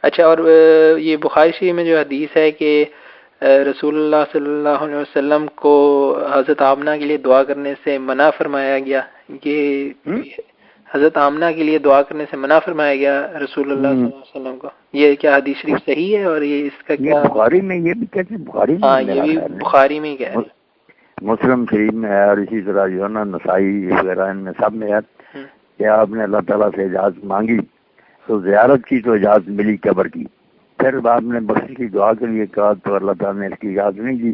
اچھا، اور یہ بخاری شریف میں جو حدیث ہے کہ رسول اللہ صلی اللہ علیہ وسلم کو حضرت آمنہ کے لیے دعا کرنے سے منع فرمایا گیا، یہ حضرت آمنہ کے لیے دعا کرنے سے منع فرمایا گیا رسول اللہ صلی اللہ علیہ وسلم کو، یہ کیا حدیث شریف صحیح ہے؟ اور یہ اس کا کیا بخاری میں یہ بھی کہتے ہیں، بخاری میں ہاں میرا یہ بھی خیال ہے بخاری میں ہی کہہ رہے مسلم شریف میں ہے، اور اسی طرح جو ہے نا نسائی وغیرہ ان میں سب میں ہے ہیں۔ کہ آپ نے اللہ تعالیٰ سے اجازت مانگی تو زیارت کی تو اجازت ملی قبر کی، پھر آپ نے بخشش کی دعا کے لیے کہا تو اللہ تعالیٰ نے اس کی اجازت نہیں دی۔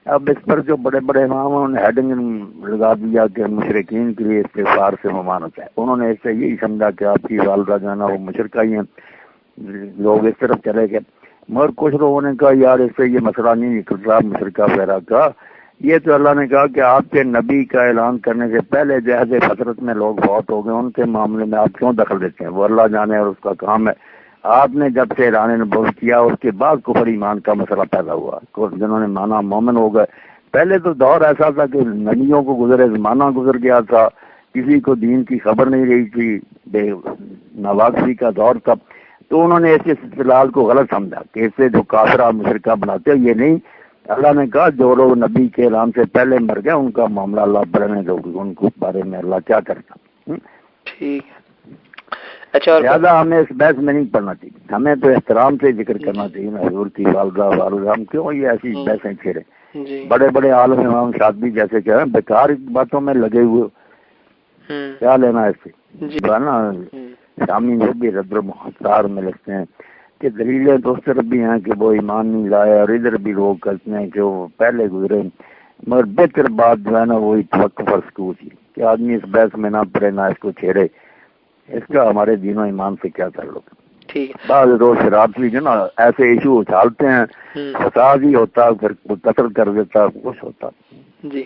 اب اس پر جو بڑے بڑے اماموں نے ہیڈنگ لگا دیا کہ مشرکین کے لیے استغفار سے ممانعت ہے، انہوں نے اس سے یہی سمجھا کہ آپ کی والدہ جو ہے نا وہ مشرکہ ہی ہیں، لوگ اس طرف چلے گئے۔ مگر کچھ لوگوں نے کہا یار اس سے یہ مسئلہ نہیں نکلتا مشرکہ وغیرہ کا، یہ تو اللہ نے کہا کہ آپ کے نبی کا اعلان کرنے سے پہلے جہاز فطرت میں لوگ فوت ہو گئے، ان کے معاملے میں آپ کیوں دخل دیتے ہیں؟ وہ اللہ جانے اور اس کا کام ہے۔ آپ نے جب سے اعلان نبوت کیا اس کے بعد کفر ایمان کا مسئلہ پیدا ہوا، کچھ جنہوں نے مانا مومن ہو گئے۔ پہلے تو دور ایسا تھا کہ نبیوں کو گزرے زمانہ گزر گیا تھا، کسی کو دین کی خبر نہیں رہی تھی، بے نواقصی کا دور تھا، تو انہوں نے اس استدلال کو غلط سمجھا کہ اس سے جو کافرہ مشرکہ بناتے ہیں، یہ نہیں۔ اللہ نے کہا جو لوگ نبی کے اعلان سے پہلے مر گئے ان کا معاملہ اللہ بڑھنے دو، ان کو بارے میں اللہ کیا کرتا۔ ٹھیک ہے، اچھا، اور زیادہ ہمیں اس بحث میں نہیں پڑھنا چاہیے، ہمیں تو احترام سے ذکر کرنا چاہیے نا حضور کی والدہ، ہم کیوں یہ ایسی بحثیں چھیڑے؟ جی بڑے بڑے عالم امام شاطبی جیسے کہ بیکار باتوں میں لگے ہوئے، کیا لینا اس سے؟ جو ہے نا شامی جو بھی رد المختار میں لکھتے ہیں کہ دلیلیں تو اس طرف بھی ہیں کہ وہ ایمان نہیں لائے، اور ادھر بھی لوگ کہتے ہیں کہ وہ پہلے گزرے، مگر بہتر بات جو ہے نا وہی توقف اور سکوت ہی کہ آدمی اس بحث میں نہ پڑے، نہ اس کو چھیڑے، اس کا ہمارے دین و ایمان سے کیا تعلق؟ ٹھیک ہے، بعض روز شرارتی جو نا ایسے ایشو اچھالتے ہیں، فساد ہی ہوتا، پھر قتل کر دیتا، کچھ ہوتا۔ جی